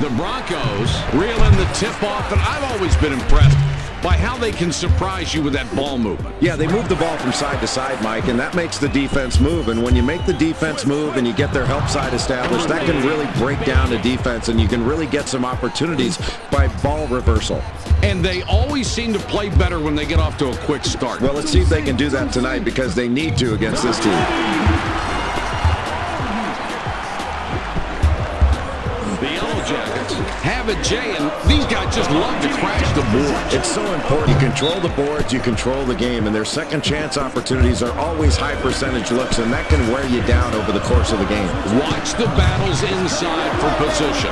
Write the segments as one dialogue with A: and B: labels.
A: The Broncos reel in the tip-off, and I've always been impressed by how they can surprise you with that ball movement.
B: Yeah, they move the ball from side to side, Mike, and that makes the defense move. And when you make the defense move and you get their help side established, that can really break down the defense, and you can really get some opportunities by ball reversal.
A: And they always seem to play better when they get off to a quick start.
B: Well, let's see if they can do that tonight, because they need to against this team.
A: Have it, Jay, and these guys just love to crash the boards.
B: It's so important. You control the boards, you control the game, and their second chance opportunities are always high percentage looks, and that can wear you down over the course of the game.
A: Watch the battles inside for position.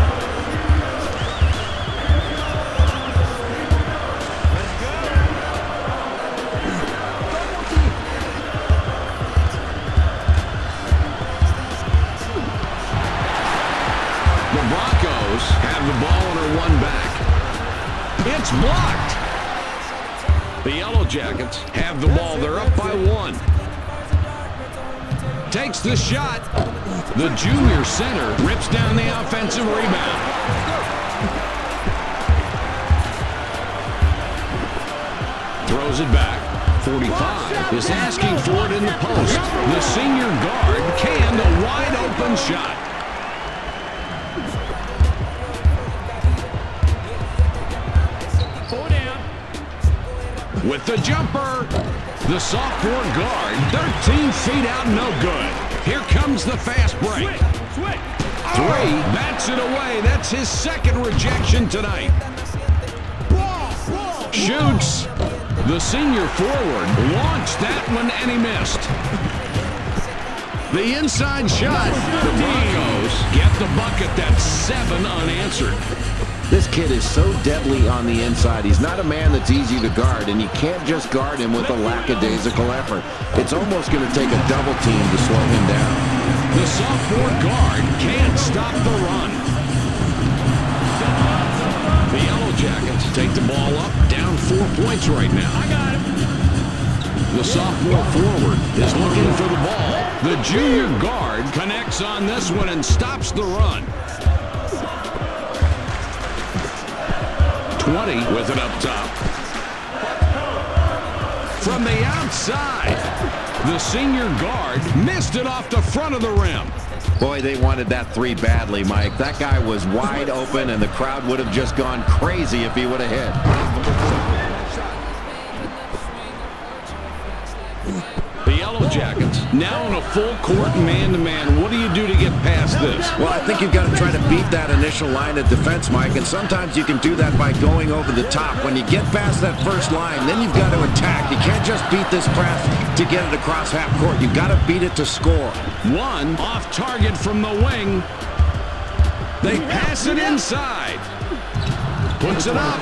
A: Have the ball on her one back. It's blocked. The Yellow Jackets have the ball. They're up by 1. Takes the shot. The junior center rips down the offensive rebound. Throws it back. 45 is asking for it in the post. The senior guard canned a wide open shot. With the jumper, the sophomore guard, 13 feet out, no good. Here comes the fast break. 3, bats it away. That's his second rejection tonight. Shoots. The senior forward launched that one, and he missed. The inside shot. The Broncos get the bucket. That's 7 unanswered.
B: This kid is so deadly on the inside. He's not a man that's easy to guard, and you can't just guard him with a lackadaisical effort. It's almost going to take a double team to slow him down.
A: The sophomore guard can't stop the run. The Yellow Jackets take the ball up, down 4 points right now. I got him. The sophomore forward is looking for the ball. The junior guard connects on this one and stops the run. 20 with it up top. From the outside, the senior guard missed it off the front of the rim.
B: Boy, they wanted that 3 badly, Mike. That guy was wide open, and the crowd would have just gone crazy if he would have hit.
A: The Yellow Jackets now in a full court man-to-man. What do you do to get past this?
B: Well, I think you've got to try to beat that initial line of defense, Mike, and sometimes you can do that by going over the top. When you get past that first line, then you've got to attack. You can't just beat this press to get it across half court. You've got to beat it to score.
A: 1 off target from the wing. They pass it inside. Puts it up.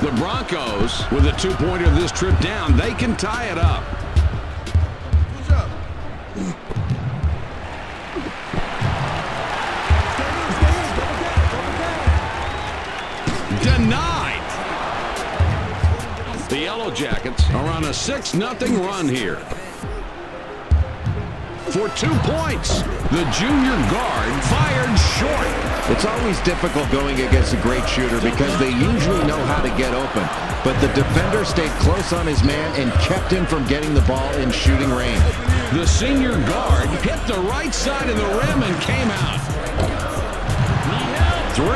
A: The Broncos, with a 2-pointer this trip down, they can tie it up. Denied. The Yellow Jackets are on a 6-0 run here. For 2 points, the junior guard fired short.
B: It's always difficult going against a great shooter because they usually know how to get open. But the defender stayed close on his man and kept him from getting the ball in shooting range.
A: The senior guard hit the right side of the rim and came out. 3,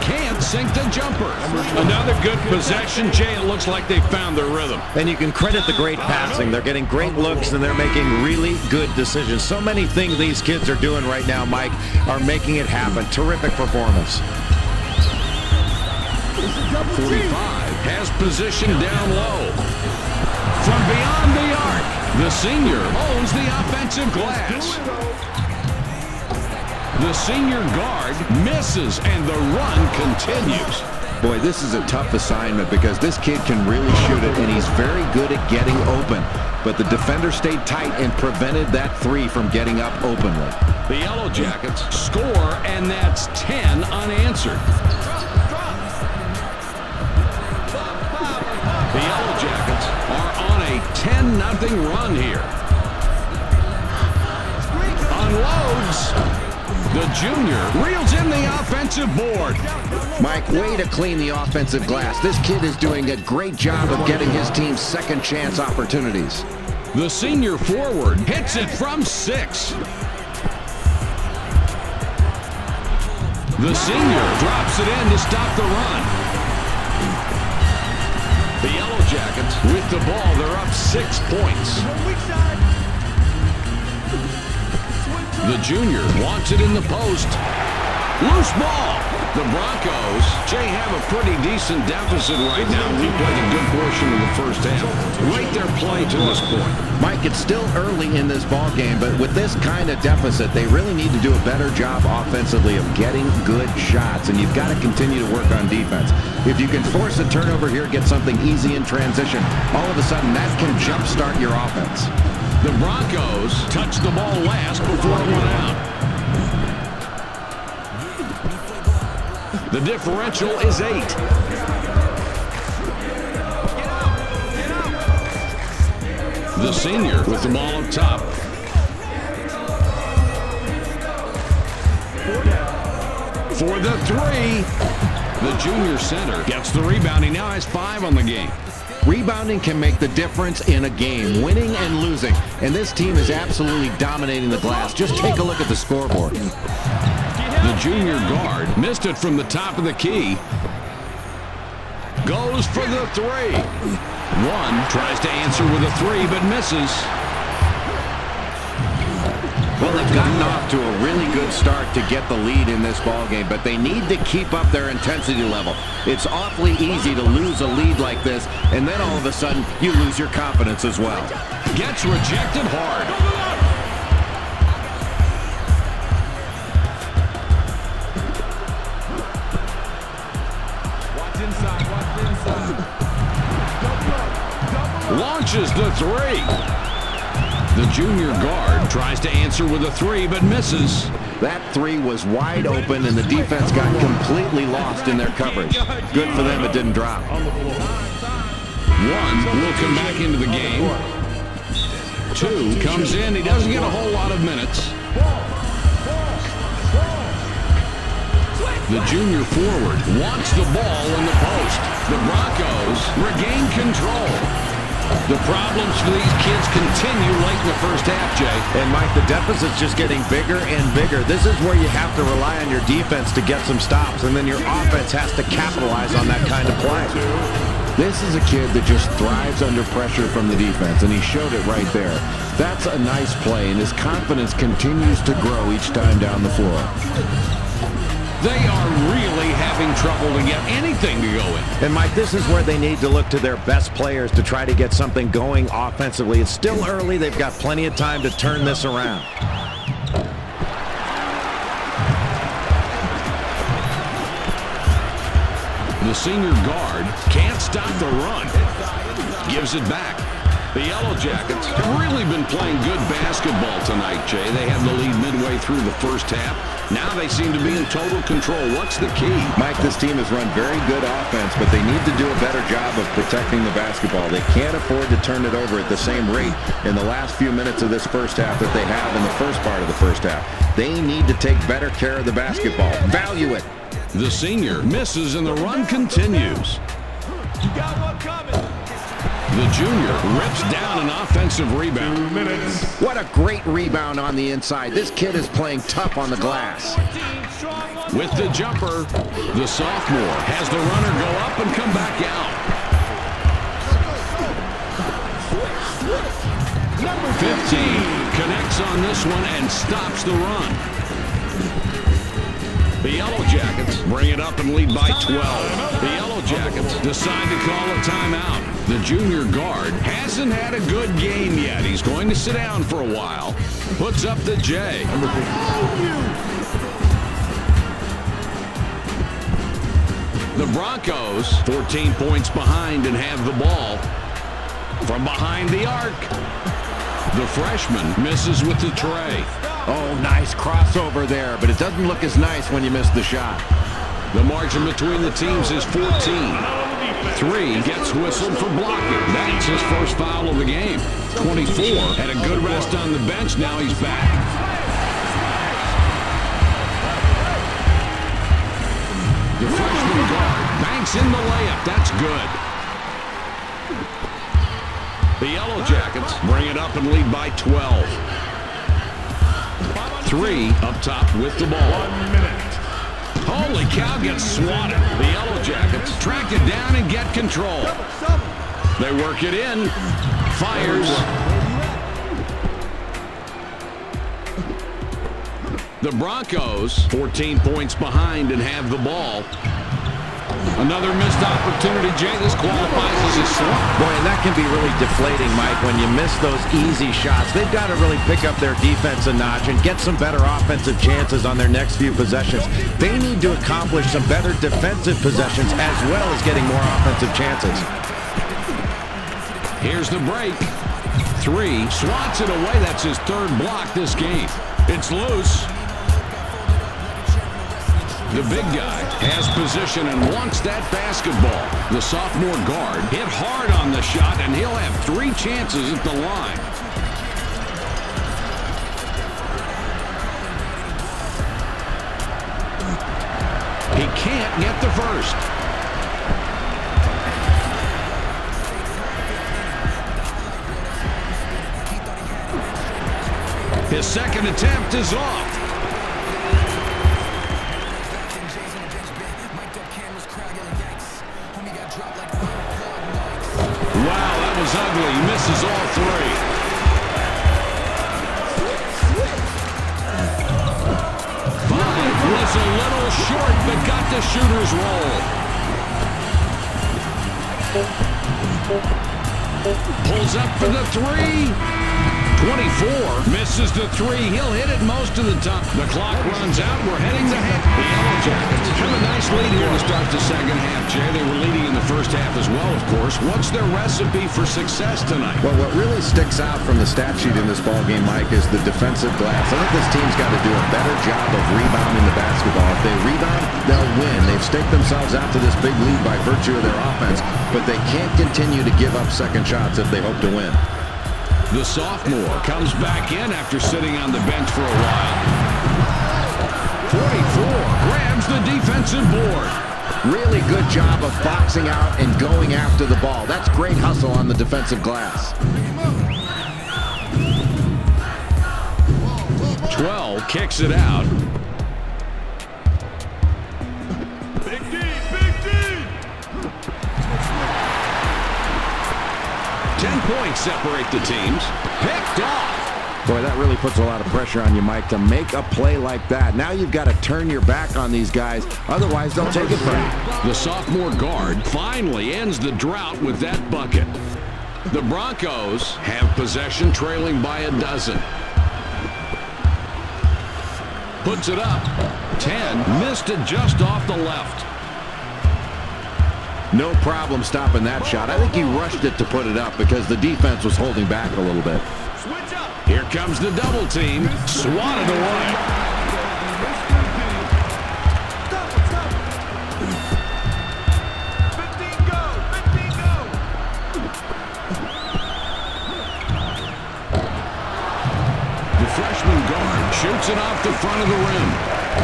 A: can't sink the jumper. Another good possession, Jay. It looks like they found their rhythm.
B: And you can credit the great passing. They're getting great looks, and they're making really good decisions. So many things these kids are doing right now, Mike, are making it happen. Terrific performance.
A: 45 has position down low. From beyond the arc, the senior owns the offensive glass. The senior guard misses, and the run continues.
B: Boy, this is a tough assignment because this kid can really shoot it, and he's very good at getting open. But the defender stayed tight and prevented that 3 from getting up openly.
A: The Yellow Jackets score, and that's 10 unanswered. The Yellow Jackets are on a 10-0 run here. miss. The junior reels in the offensive board.
B: Mike, way to clean the offensive glass. This kid is doing a great job of getting his team second chance opportunities.
A: The senior forward hits it from 6. The senior drops it in to stop the run. The Yellow Jackets with the ball, they're up 6 points. The junior wants it in the post. Loose ball. The Broncos, Jay, have a pretty decent deficit right now. We played a good portion of the first half. Rate their play to this point.
B: Mike, it's still early in this ball game, but with this kind of deficit, they really need to do a better job offensively of getting good shots, and you've got to continue to work on defense. If you can force a turnover here, get something easy in transition, all of a sudden that can jumpstart your offense.
A: The Broncos touched the ball last before it went out. The differential is 8. The senior with the ball up top. For the 3. The junior center gets the rebound. He now has 5 on the game.
B: Rebounding can make the difference in a game, winning and losing. And this team is absolutely dominating the glass. Just take a look at the scoreboard.
A: The junior guard missed it from the top of the key. Goes for the 3. One tries to answer with a 3, but misses.
B: Well, they've gotten off to a really good start to get the lead in this ballgame, but they need to keep up their intensity level. It's awfully easy to lose a lead like this, and then all of a sudden, you lose your confidence as well.
A: Gets rejected hard. Launches the 3. The junior guard tries to answer with a 3, but misses.
B: That 3 was wide open, and the defense got completely lost in their coverage. Good for them, it didn't drop.
A: 1 will come back into the game. 2 comes in. He doesn't get a whole lot of minutes. The junior forward wants the ball in the post. The Broncos regain control. The problems for these kids continue late in the first half, Jay.
B: And, Mike, the deficit's just getting bigger and bigger. This is where you have to rely on your defense to get some stops, and then your offense has to capitalize on that kind of play. This is a kid that just thrives under pressure from the defense, and he showed it right there. That's a nice play, and his confidence continues to grow each time down the floor.
A: They are really having trouble to get anything to go in.
B: And, Mike, this is where they need to look to their best players to try to get something going offensively. It's still early. They've got plenty of time to turn this around.
A: The senior guard can't stop the run. Gives it back. The Yellow Jackets have really been playing good basketball tonight, Jay. They had the lead midway through the first half. Now they seem to be in total control. What's the key?
B: Mike, this team has run very good offense, but they need to do a better job of protecting the basketball. They can't afford to turn it over at the same rate in the last few minutes of this first half that they have in the first part of the first half. They need to take better care of the basketball. Value it.
A: The senior misses and the run continues.
C: You got one coming.
A: The junior rips down an offensive rebound.
C: 2 minutes.
B: What a great rebound on the inside. This kid is playing tough on the glass.
A: With the jumper, the sophomore has the runner go up and come back out. 15 connects on this one and stops the run. The Yellow Jackets bring it up and lead by 12. The Yellow Jackets decide to call a timeout. The junior guard hasn't had a good game yet. He's going to sit down for a while. Puts up the J. The Broncos, 14 points behind and have the ball. From behind the arc, the freshman misses with the tray.
B: Oh, nice crossover there, but it doesn't look as nice when you miss the shot.
A: The margin between the teams is 14. 3 gets whistled for blocking. That's his first foul of the game. 24 had a good rest on the bench. Now he's back. The freshman guard banks in the layup. That's good. The Yellow Jackets bring it up and lead by 12. 3 up top with the ball.
C: 1 minute.
A: Holy cow, gets swatted. The Yellow Jackets track it down and get control. They work it in. Fires. The Broncos 14 points behind and have the ball. Another missed opportunity, Jay. This qualifies as a swat.
B: Boy, and that can be really deflating, Mike, when you miss those easy shots. They've got to really pick up their defense a notch and get some better offensive chances on their next few possessions. They need to accomplish some better defensive possessions as well as getting more offensive chances.
A: Here's the break. 3, swats it away. That's his 3rd block this game. It's loose. The big guy has position and wants that basketball. The sophomore guard hit hard on the shot, and he'll have 3 chances at the line. He can't get the first. His second attempt is off. Wow, that was ugly. He misses all 3. Five was a little short, but got the shooter's roll. Pulls up for the 3. 24 misses the 3. He'll hit it most of the time. The clock runs out. We're heading to half. The Yellow Jackets have a nice lead here to start the second half, Jay. They were leading in the first half as well, of course. What's their recipe for success tonight?
B: Well, what really sticks out from the stat sheet in this ballgame, Mike, is the defensive glass. I think this team's got to do a better job of rebounding the basketball. If they rebound, they'll win. They've staked themselves out to this big lead by virtue of their offense, but they can't continue to give up second shots if they hope to win.
A: The sophomore comes back in after sitting on the bench for a while. 44 grabs the defensive board.
B: Really good job of boxing out and going after the ball. That's great hustle on the defensive glass.
A: 12 kicks it out.
C: Big D, Big D.
A: 10 points separate the teams. Picked off.
B: Boy, that really puts a lot of pressure on you, Mike, to make a play like that. Now you've got to turn your back on these guys. Otherwise, they'll take it from you.
A: The sophomore guard finally ends the drought with that bucket. The Broncos have possession, trailing by a dozen. Puts it up. 10. Missed it just off the left.
B: No problem stopping that shot. I think he rushed it to put it up because the defense was holding back a little bit.
C: Switch up.
A: Here comes the double team. Swatted away.
C: Stop. 15 go. 15 go.
A: The freshman guard shoots it off the front of the rim.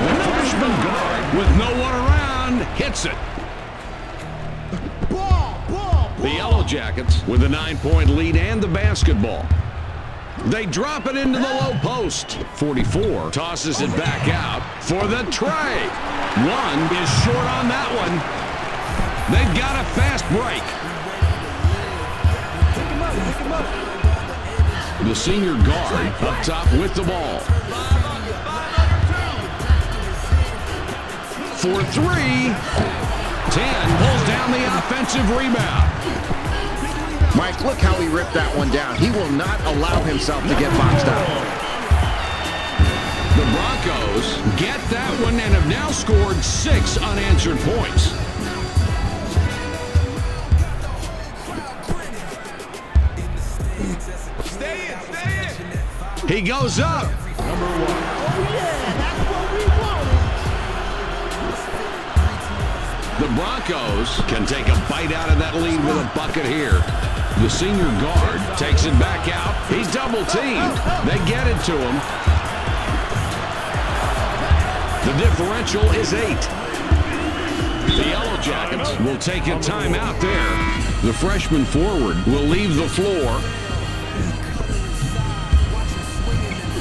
A: The freshman guard, with no one around, hits it. The Yellow Jackets with a 9-point lead and the basketball. They drop it into the low post. 44 tosses it back out for the tray. 1 is short on that one. They've got a fast break.
C: Pick him up.
A: The senior guard up top with the ball. For 3. 10 pulls down the offensive rebound.
B: Mike, look how he ripped that one down. He will not allow himself to get boxed out.
A: The Broncos get that one and have now scored 6 unanswered points.
C: Stay in.
A: He goes up.
C: Number 1.
A: The Broncos can take a bite out of that lead with a bucket here. The senior guard takes it back out. He's double-teamed. They get it to him. The differential is 8. The Yellow Jackets will take a timeout there. The freshman forward will leave the floor.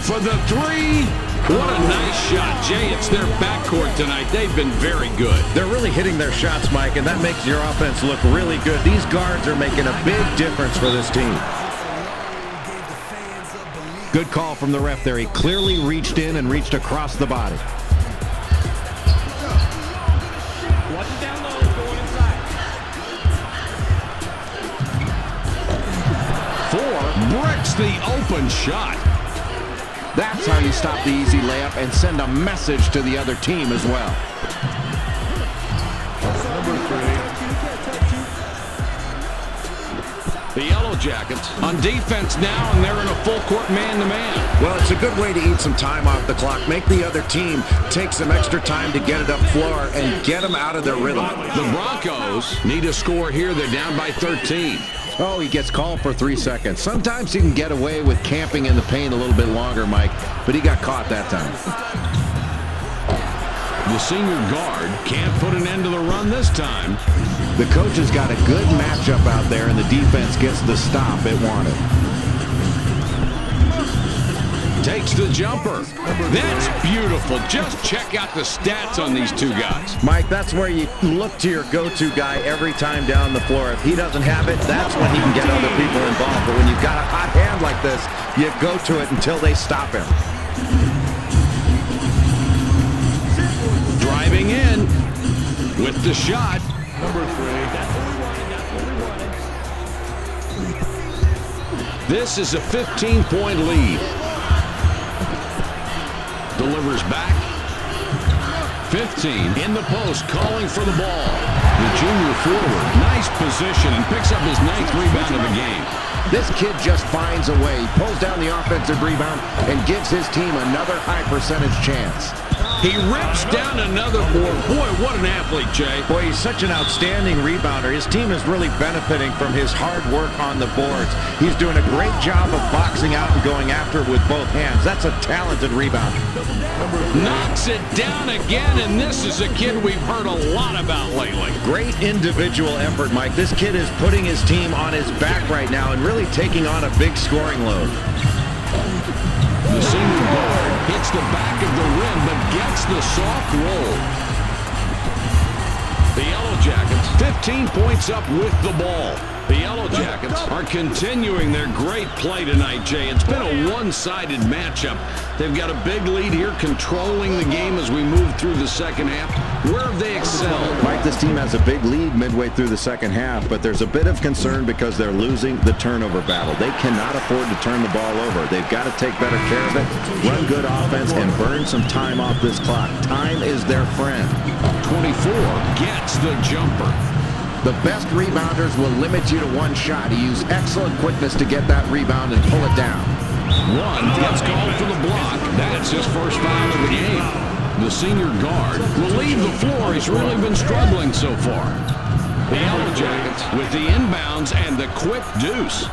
A: For the three. What a nice shot. Jay, it's their backcourt tonight. They've been very good.
B: They're really hitting their shots, Mike, and that makes your offense look really good. These guards are making a big difference for this team. Good call from the ref there. He clearly reached in and reached across the body.
C: Watch it down low, going inside.
A: 4 bricks the open shot.
B: That's how you stop the easy layup and send a message to the other team as well.
A: The Yellow Jackets on defense now, and they're in a full-court man-to-man.
B: Well, it's a good way to eat some time off the clock. Make the other team take some extra time to get it up floor and get them out of their rhythm.
A: The Broncos need a score here. They're down by 13.
B: Oh, he gets called for 3 seconds. Sometimes he can get away with camping in the paint a little bit longer, Mike, but he got caught that time.
A: The senior guard can't put an end to the run this time.
B: The coach has got a good matchup out there, and the defense gets the stop it wanted.
A: Takes the jumper. That's beautiful. Just check out the stats on these two guys.
B: Mike, that's where you look to your go-to guy every time down the floor. If he doesn't have it, that's when he can get other people involved. But when you've got a hot hand like this, you go to it until they stop him.
A: Driving in with the shot.
C: Number 3.
A: This is a 15-point lead. Delivers back. 15 in the post, calling for the ball. The junior forward, nice position, and picks up his 9th rebound of the game.
B: This kid just finds a way. He pulls down the offensive rebound and gives his team another high-percentage chance.
A: He rips down another board. Boy, what an athlete, Jay.
B: Boy, he's such an outstanding rebounder. His team is really benefiting from his hard work on the boards. He's doing a great job of boxing out and going after it with both hands. That's a talented rebounder.
A: Knocks it down again, and this is a kid we've heard a lot about lately.
B: Great individual effort, Mike. This kid is putting his team on his back right now and really taking on a big scoring load.
A: The senior guard hits the back of the rim, but gets the soft roll. The Yellow Jackets, 15 points up with the ball. The Yellow Jackets are continuing their great play tonight, Jay. It's been a one-sided matchup. They've got a big lead here, controlling the game as we move through the second half. Where have they excelled?
B: Mike, this team has a big lead midway through the second half, but there's a bit of concern because they're losing the turnover battle. They cannot afford to turn the ball over. They've got to take better care of it, run good offense, and burn some time off this clock. Time is their friend.
A: 24 gets the jumper.
B: The best rebounders will limit you to one shot. He used excellent quickness to get that rebound and pull it down.
A: One gets called for the block. That's his first foul of the game. The senior guard will leave the floor. He's really been struggling so far. The Yellow Jackets with the inbounds and the quick deuce.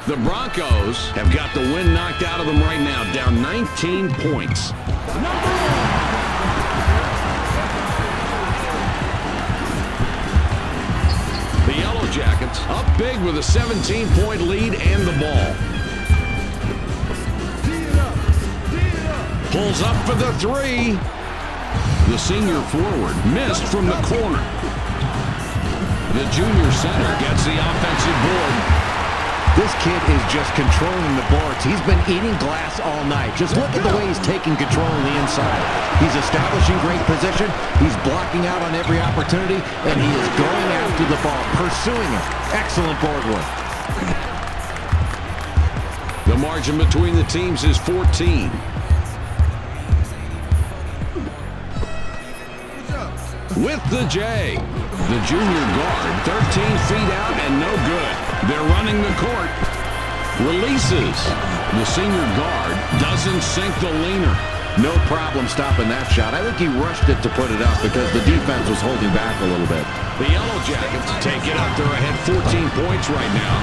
A: The Broncos have got the wind knocked out of them right now, down 19 points. The Yellow Jackets up big with a 17-point lead and the ball. Pulls up for the three. The senior forward missed from the corner. The junior center gets the offensive board.
B: This kid is just controlling the boards. He's been eating glass all night. Just look at the way he's taking control on the inside. He's establishing great position. He's blocking out on every opportunity, and he is going after the ball, pursuing it. Excellent board work.
A: The margin between the teams is 14. With the J, the junior guard, 13 feet out and no good. They're running the court. Releases. The senior guard doesn't sink the leaner.
B: No problem stopping that shot. I think he rushed it to put it up because the defense was holding back a little bit.
A: The Yellow Jackets take it up. They're ahead 14 points right now.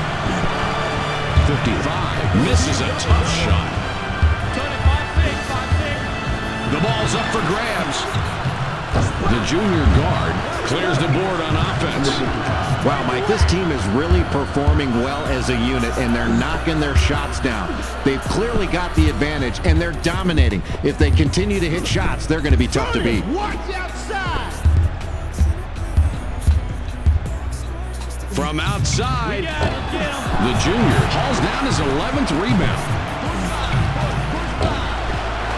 A: 55. Misses a tough shot. The ball's up for grabs. The junior guard clears the board on offense.
B: Wow, Mike, this team is really performing well as a unit, and they're knocking their shots down. They've clearly got the advantage, and they're dominating. If they continue to hit shots, they're going to be tough to beat.
C: Watch outside.
A: From outside, the junior hauls down his 11th rebound.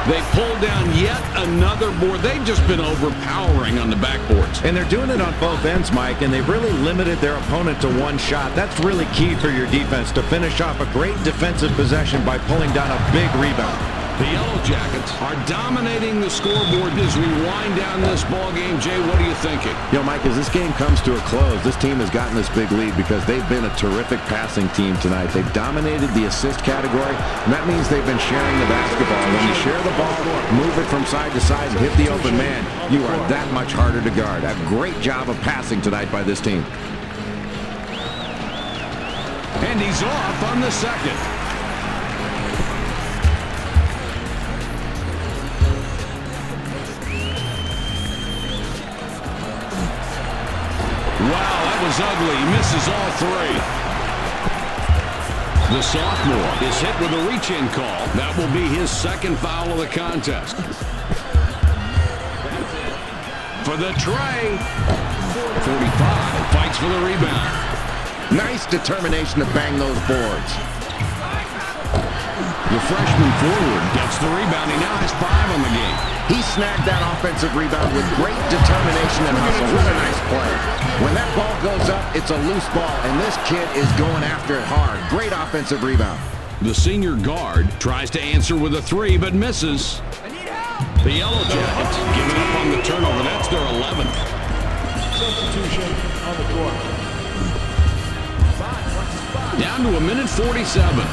A: They pulled down yet another board. They've just been overpowering on the backboards.
B: And they're doing it on both ends, Mike, and they've really limited their opponent to one shot. That's really key for your defense, to finish off a great defensive possession by pulling down a big rebound.
A: The Yellow Jackets are dominating the scoreboard as we wind down this ball game. Jay, what are you thinking?
B: You know, Mike, as this game comes to a close, this team has gotten this big lead because they've been a terrific passing team tonight. They've dominated the assist category, and that means they've been sharing the basketball. When you share the ball, move it from side to side, and hit the open man, you are that much harder to guard. A great job of passing tonight by this team.
A: And he's off on the second. Wow, that was ugly. He misses all three. The sophomore is hit with a reach-in call. That will be his second foul of the contest. For the tray. 45 fights for the rebound.
B: Nice determination to bang those boards.
A: The freshman forward gets the rebound. He now has 5 on the game.
B: He snagged that offensive rebound with great determination and hustle. What a nice play. When that ball goes up, it's a loose ball, and this kid is going after it hard. Great offensive rebound.
A: The senior guard tries to answer with a 3, but misses. The Yellow Jackets giving up on the turnover. That's their 11th.
C: Substitution on the court.
A: Down to a minute 47.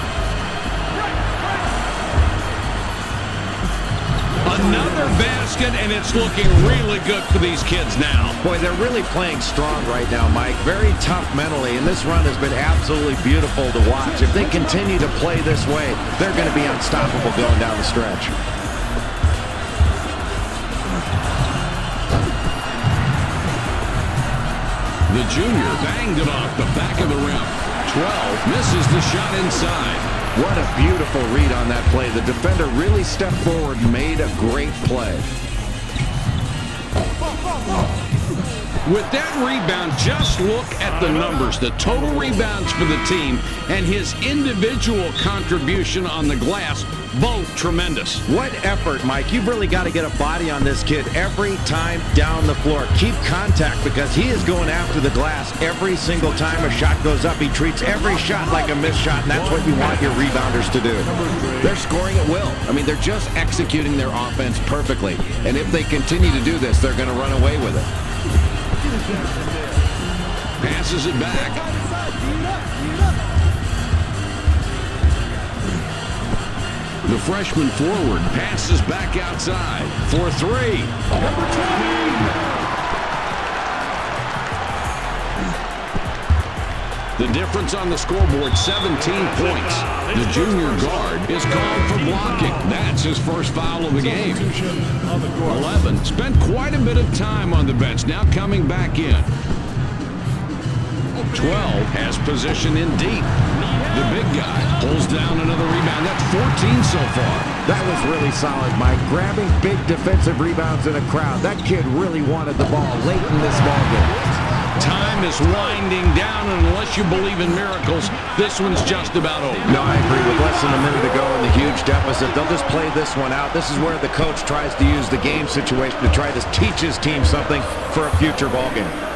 A: Another basket, and it's looking really good for these kids now.
B: Boy, they're really playing strong right now, Mike. Very tough mentally, and this run has been absolutely beautiful to watch. If they continue to play this way, they're going to be unstoppable going down the stretch.
A: The junior banged it off the back of the rim. 12 misses the shot inside.
B: What a beautiful read on that play. The defender really stepped forward and made a great play.
A: With that rebound, just look at the numbers. The total rebounds for the team and his individual contribution on the glass, both tremendous.
B: What effort, Mike. You've really got to get a body on this kid every time down the floor. Keep contact because he is going after the glass every single time a shot goes up. He treats every shot like a missed shot, and that's what you want your rebounders to do. They're scoring at will. I mean, they're just executing their offense perfectly. And if they continue to do this, they're going to run away with it.
A: Passes it back. The freshman forward passes back outside for 3.
C: Number 20.
A: The difference on the scoreboard, 17 points. The junior guard is called for blocking. That's his first foul of the game. 11 spent quite a bit of time on the bench, now coming back in. 12 has position in deep. The big guy pulls down another rebound. That's 14 so far.
B: That was really solid, Mike. Grabbing big defensive rebounds in a crowd. That kid really wanted the ball late in this ballgame.
A: Time is winding down, and unless you believe in miracles, this one's just about over.
B: No, I agree. With less than a minute to go in the huge deficit, they'll just play this one out. This is where the coach tries to use the game situation to try to teach his team something for a future ballgame.